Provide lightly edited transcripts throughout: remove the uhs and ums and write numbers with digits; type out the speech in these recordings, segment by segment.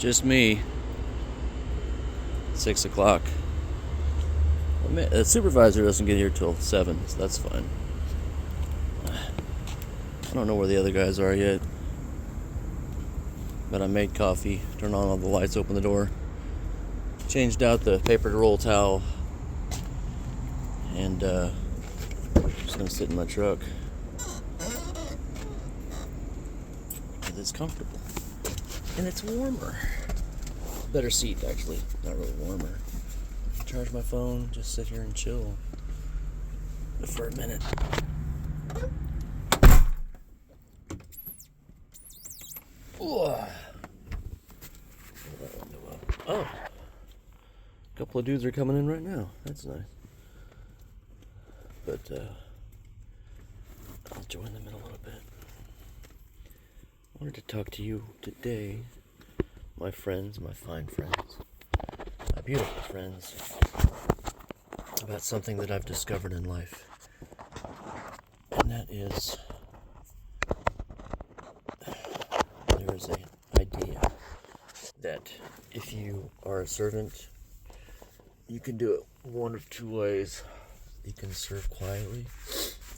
Just me. 6 o'clock. The supervisor doesn't get here till 7, so that's fine. I don't know where the other guys are yet. But I made coffee, turned on all the lights, opened the door, changed out the paper roll towel, and just gonna sit in my truck. Because it's comfortable. And it's warmer. Better seat, actually. Not really warmer. Charge my phone, just sit here and chill for a minute. Oh, a couple of dudes are coming in right now. That's nice. But I'll join them in a little bit. I wanted to talk to you today, my friends, my fine friends, my beautiful friends, about something that I've discovered in life. And that is, there is an idea that if you are a servant, you can do it one of two ways. You can serve quietly,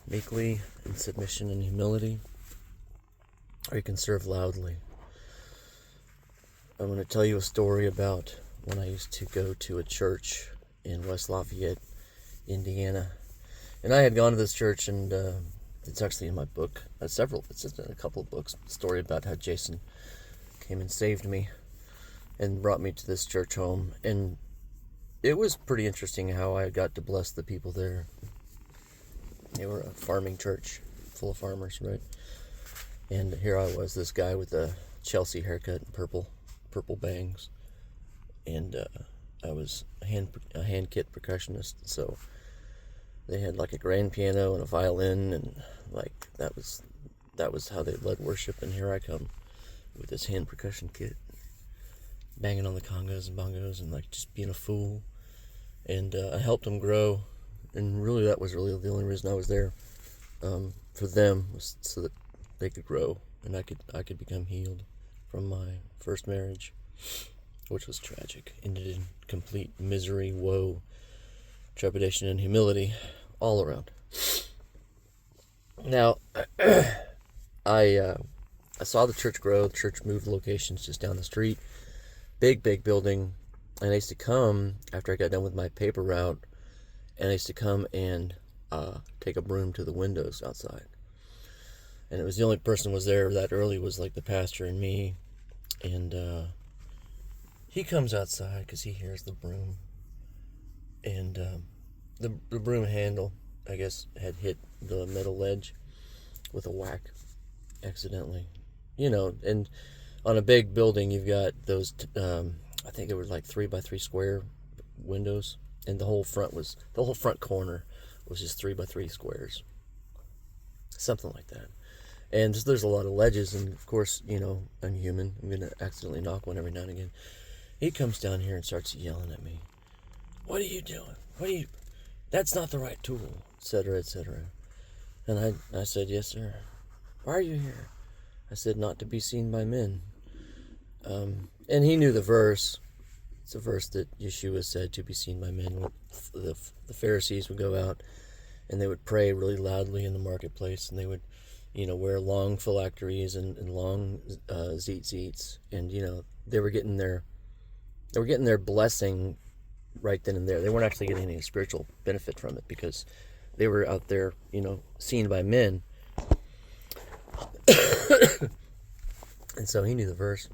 meekly, in submission and humility, or you can serve loudly. I'm going to tell you a story about when I used to go to a church in West Lafayette, Indiana. And I had gone to this church, and it's actually in my book. It's in a couple of books. A story about how Jason came and saved me and brought me to this church home. And it was pretty interesting how I got to bless the people there. They were a farming church, full of farmers, right? And here I was, this guy with a Chelsea haircut and purple bangs. And I was a hand kit percussionist, so they had like a grand piano and a violin, and like that was how they led worship. And here I come with this hand percussion kit, banging on the congos and bongos, and like just being a fool. And I helped them grow, and really that was really the only reason I was there, for them, was so that they could grow and I could become healed from my first marriage, which was tragic. Ended in complete misery, woe, trepidation, and humility all around. Now, I saw the church grow. The church moved locations just down the street. Big building. And I used to come, after I got done with my paper route, and I used to come and take a broom to the windows outside. And it was the only person was there that early was like the pastor and me. And he comes outside because he hears the broom. And the broom handle, I guess, had hit the metal ledge with a whack accidentally. You know, and on a big building, you've got those, I think there were like 3x3 square windows. And the whole front corner was just 3x3 squares. Something like that. And there's a lot of ledges, and of course, you know, I'm human. I'm going to accidentally knock one every now and again. He comes down here and starts yelling at me. What are you doing? That's not the right tool, etc., etc. And I said, yes, sir. Why are you here? I said, not to be seen by men. And he knew the verse. It's a verse that Yeshua said, to be seen by men. The Pharisees would go out and they would pray really loudly in the marketplace, and they would, you know, wear long phylacteries and long tzitzits, and you know they were getting their blessing right then and there. They weren't actually getting any spiritual benefit from it because they were out there, you know, seen by men. And so he knew the verse,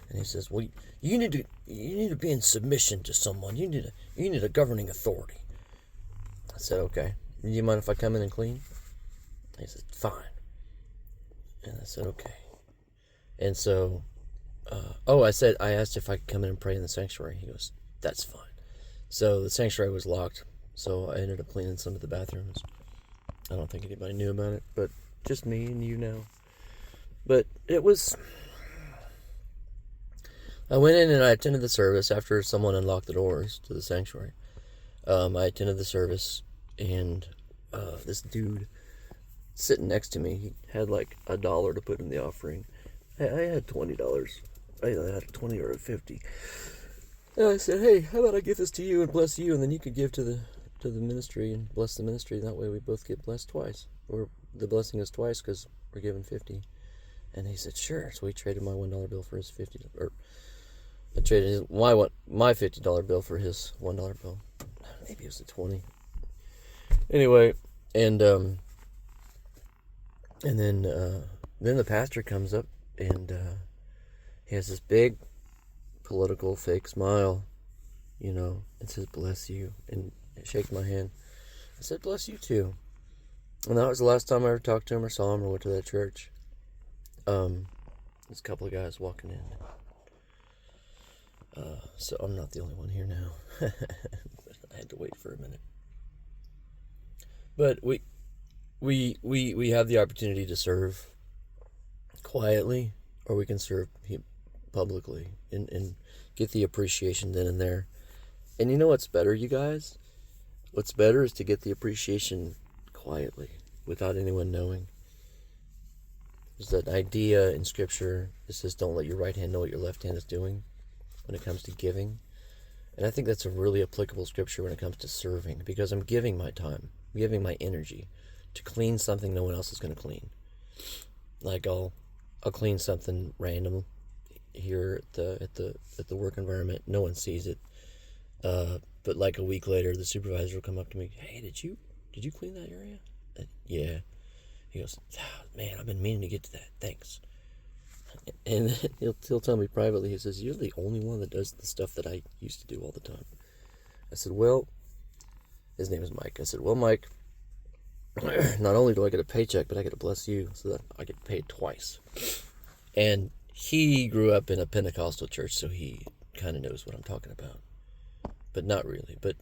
and he says, "Well, you need to be in submission to someone. You need a governing authority." I said, "Okay. Do you mind if I come in and clean?" He said, "Fine." And I said, "Okay." And so, I asked if I could come in and pray in the sanctuary. He goes, "That's fine." So the sanctuary was locked, so I ended up cleaning some of the bathrooms. I don't think anybody knew about it, but just me and you now. But it was... I went in and I attended the service after someone unlocked the doors to the sanctuary. I attended the service, and this dude sitting next to me, he had like $1 to put in the offering. I had $20. I had a 20 or a 50. And I said, hey, how about I give this to you and bless you, and then you could give to the ministry and bless the ministry. That way we both get blessed twice. Or the blessing is twice because we're given 50. And he said, sure. So he traded my $1 bill for his 50, or I traded my $50 bill for his $1 bill. Maybe it was a 20. Anyway, and then the pastor comes up and he has this big political fake smile, and says, bless you, and shakes my hand. I said, bless you too. And that was the last time I ever talked to him or saw him or went to that church. There's a couple of guys walking in. So I'm not the only one here now. I had to wait for a minute. But we have the opportunity to serve quietly, or we can serve publicly and get the appreciation then and there. And you know what's better, you guys? What's better is to get the appreciation quietly, without anyone knowing. There's that idea in Scripture that says, don't let your right hand know what your left hand is doing when it comes to giving. And I think that's a really applicable Scripture when it comes to serving, because I'm giving my time, I'm giving my energy to clean something no one else is going to clean. Like I'll clean something random here at the work environment. No one sees it. But like a week later, the supervisor will come up to me. Hey, did you clean that area? Yeah. He goes, man, I've been meaning to get to that. Thanks. And he'll tell me privately. He says, you're the only one that does the stuff that I used to do all the time. I said, well, his name is Mike. I said, well, Mike, not only do I get a paycheck, but I get to bless you, so that I get paid twice. And he grew up in a Pentecostal church, so he kind of knows what I'm talking about, but not really. But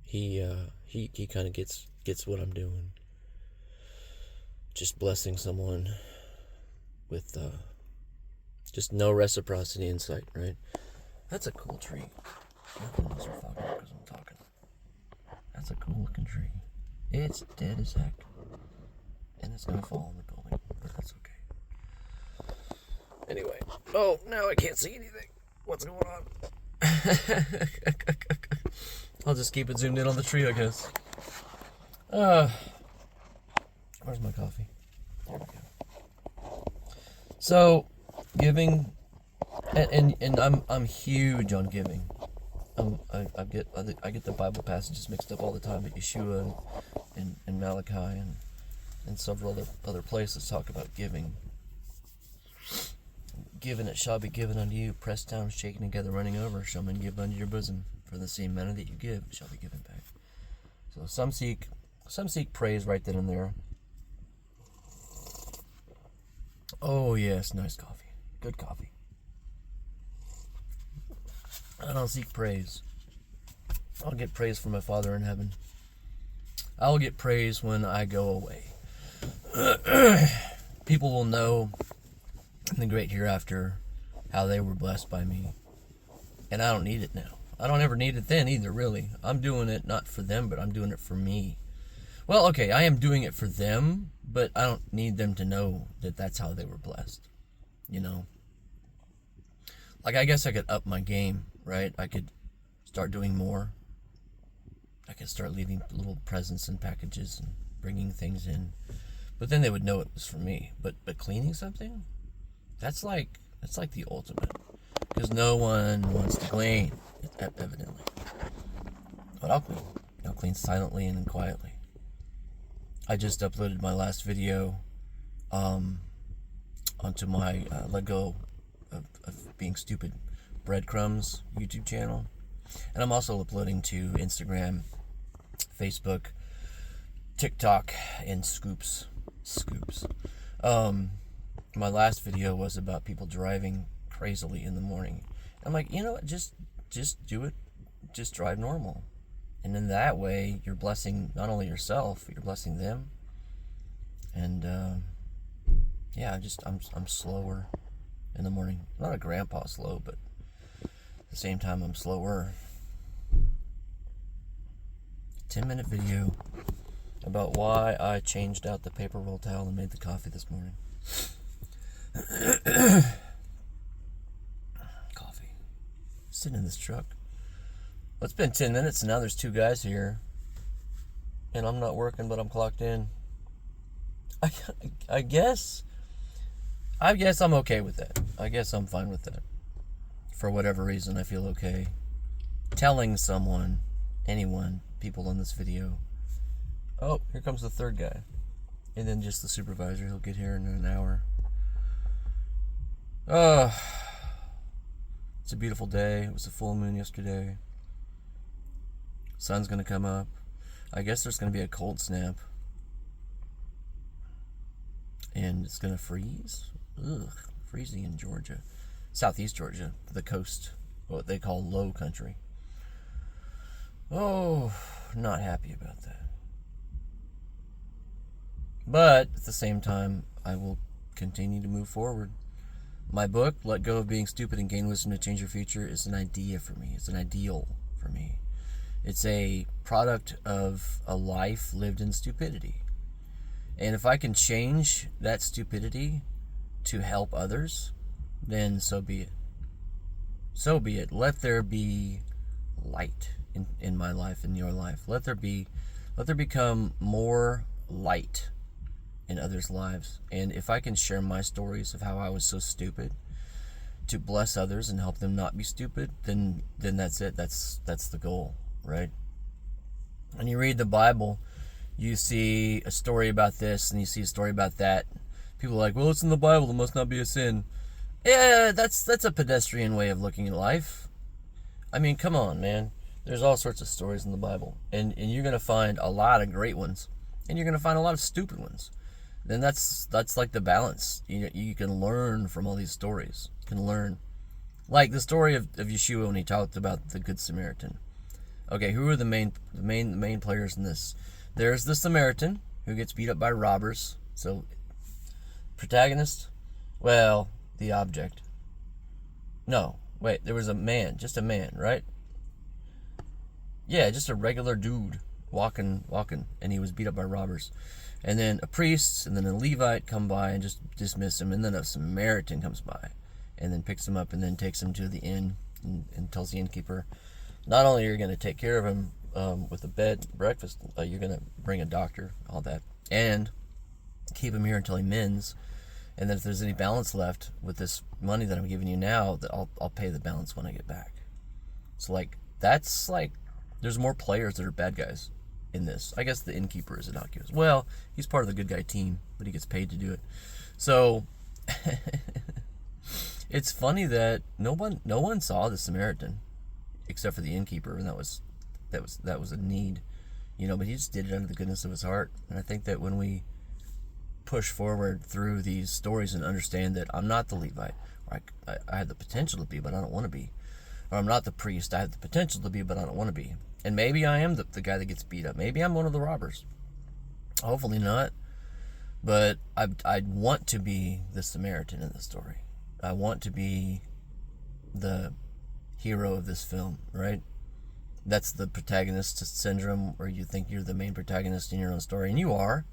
he kind of gets what I'm doing. Just blessing someone with just no reciprocity in sight, right? That's a cool tree. Because I'm talking. That's a cool looking tree. It's dead as heck, and it's gonna fall in the building, but that's okay. Anyway, oh, now I can't see anything. What's going on? I'll just keep it zoomed in on the tree, I guess. Where's my coffee? There we go. So, giving, and I'm huge on giving. I get the Bible passages mixed up all the time, but Yeshua and Malachi and several other places talk about giving. Given it shall be given unto you, pressed down, shaken together, running over, shall men give unto your bosom. For the same manner that you give shall be given back. So some seek praise right then and there. Oh yes, nice coffee, good coffee. I don't seek praise. I'll get praise from my Father in heaven. I'll get praise when I go away. People will know in the great hereafter how they were blessed by me. And I don't need it now. I don't ever need it then either, really. I'm doing it not for them, but I'm doing it for me. Well, okay, I am doing it for them, but I don't need them to know that that's how they were blessed. Like, I guess I could up my game, right? I could start doing more. I could start leaving little presents and packages and bringing things in. But then they would know it was for me. But cleaning something? That's like the ultimate. Because no one wants to clean, evidently. But I'll clean. I'll clean silently and quietly. I just uploaded my last video onto my Let Go of Being Stupid Breadcrumbs YouTube channel. And I'm also uploading to Instagram, Facebook, TikTok, and Scoops. My last video was about people driving crazily in the morning. I'm like, you know what, just do it. Just drive normal. And in that way, you're blessing not only yourself, but you're blessing them. And yeah, I'm slower in the morning. I'm not a grandpa slow, but at the same time, I'm slower. 10-minute video about why I changed out the paper roll towel and made the coffee this morning. this truck. Well, it's been 10 minutes and now there's 2 guys here. And I'm not working, but I'm clocked in. I guess I'm okay with that. I guess I'm fine with that. For whatever reason, I feel okay telling someone, anyone, people in this video, oh, here comes the 3rd guy. And then just the supervisor. He'll get here in an hour. It's a beautiful day. It was a full moon yesterday. Sun's gonna come up. I guess there's gonna be a cold snap. And it's gonna freeze. Ugh, freezing in Georgia. Southeast Georgia, the coast, what they call low country. Oh, not happy about that. But at the same time, I will continue to move forward. My book, Let Go of Being Stupid and Gain Wisdom to Change Your Future, is an idea for me. It's an ideal for me. It's a product of a life lived in stupidity. And if I can change that stupidity to help others, then so be it. So be it. Let there be light in my life, in your life. Let there become more light in others' lives. And if I can share my stories of how I was so stupid to bless others and help them not be stupid, then that's it. That's the goal, right? When you read the Bible, you see a story about this and you see a story about that. People are like, well, it's in the Bible, it must not be a sin. Yeah, that's a pedestrian way of looking at life. I mean, come on, man. There's all sorts of stories in the Bible. And you're going to find a lot of great ones. And you're going to find a lot of stupid ones. Then that's like the balance. You can learn from all these stories. You can learn. Like the story of Yeshua when he talked about the Good Samaritan. Okay, who are the main players in this? There's the Samaritan who gets beat up by robbers. So, protagonist? Well, the object. No, wait, there was a man, just a man, right? Yeah, just a regular dude walking, and he was beat up by robbers. And then a priest and then a Levite come by and just dismiss him, and then a Samaritan comes by and then picks him up and then takes him to the inn and tells the innkeeper, not only are you going to take care of him with a bed, breakfast, you're going to bring a doctor, all that, and keep him here until he mends. And then if there's any balance left with this money that I'm giving you now, that I'll pay the balance when I get back. So that's there's more players that are bad guys in this. I guess the innkeeper is innocuous. Well, he's part of the good guy team, but he gets paid to do it. So it's funny that no one saw the Samaritan except for the innkeeper, and that was a need, but he just did it out of the goodness of his heart. And I think that when we push forward through these stories and understand that I'm not the Levite, or I have the potential to be, but I don't want to be, or I'm not the priest, I have the potential to be, but I don't want to be, and maybe I am the guy that gets beat up, maybe I'm one of the robbers, hopefully not, but I'd want to be the Samaritan in the story. I want to be the hero of this film, right? That's the protagonist syndrome, where you think you're the main protagonist in your own story, and you are,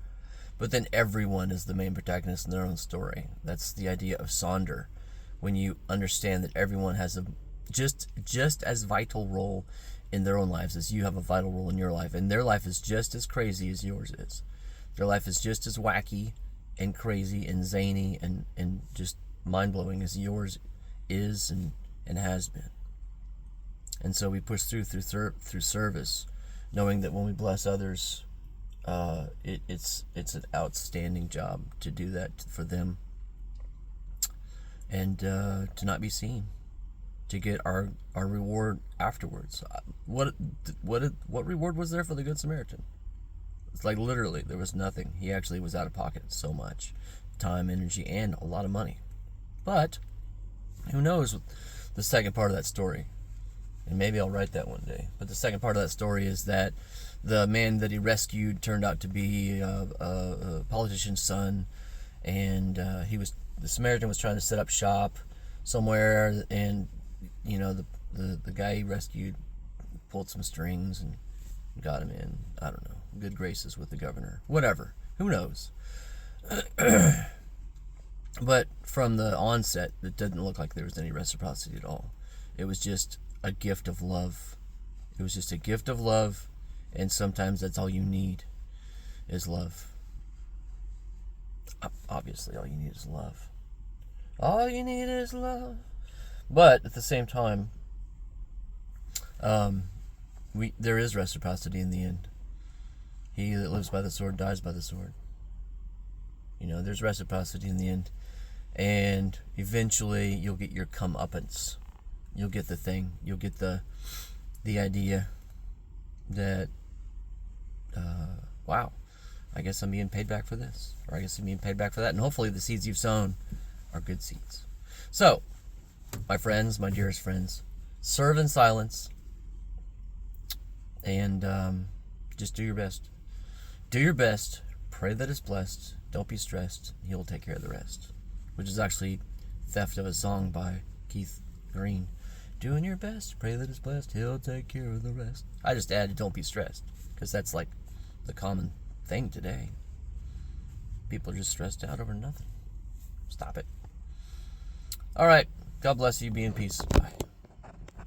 but then everyone is the main protagonist in their own story. That's the idea of Sonder, when you understand that everyone has a just as vital role in their own lives as you have a vital role in your life, and their life is just as crazy as yours is. Their life is just as wacky and crazy and zany and just mind-blowing as yours is and has been. And so we push through service, knowing that when we bless others, it's an outstanding job to do that for them, and to not be seen, to get our reward afterwards. What reward was there for the Good Samaritan? It's like literally there was nothing. He actually was out of pocket so much time, energy, and a lot of money. But who knows the second part of that story? And maybe I'll write that one day. But the second part of that story is that the man that he rescued turned out to be a politician's son, and the Samaritan was trying to set up shop somewhere, and the guy he rescued pulled some strings and got him in, I don't know, good graces with the governor. Whatever. Who knows? But from the onset, it didn't look like there was any reciprocity at all. It was just, a gift of love. It was just a gift of love, and sometimes that's all you need is love. Obviously, all you need is love. All you need is love. But at the same time, there is reciprocity in the end. He that lives by the sword dies by the sword. There's reciprocity in the end. And eventually you'll get your comeuppance. You'll get the thing. You'll get the idea that, wow, I guess I'm being paid back for this. Or I guess I'm being paid back for that. And hopefully the seeds you've sown are good seeds. So, my friends, my dearest friends, serve in silence. And just do your best. Do your best. Pray that it's blessed. Don't be stressed. He'll take care of the rest. Which is actually theft of a song by Keith Green. Doing your best. Pray that it's blessed. He'll take care of the rest. I just added don't be stressed. Because that's like the common thing today. People are just stressed out over nothing. Stop it. All right. God bless you. Be in peace. Bye.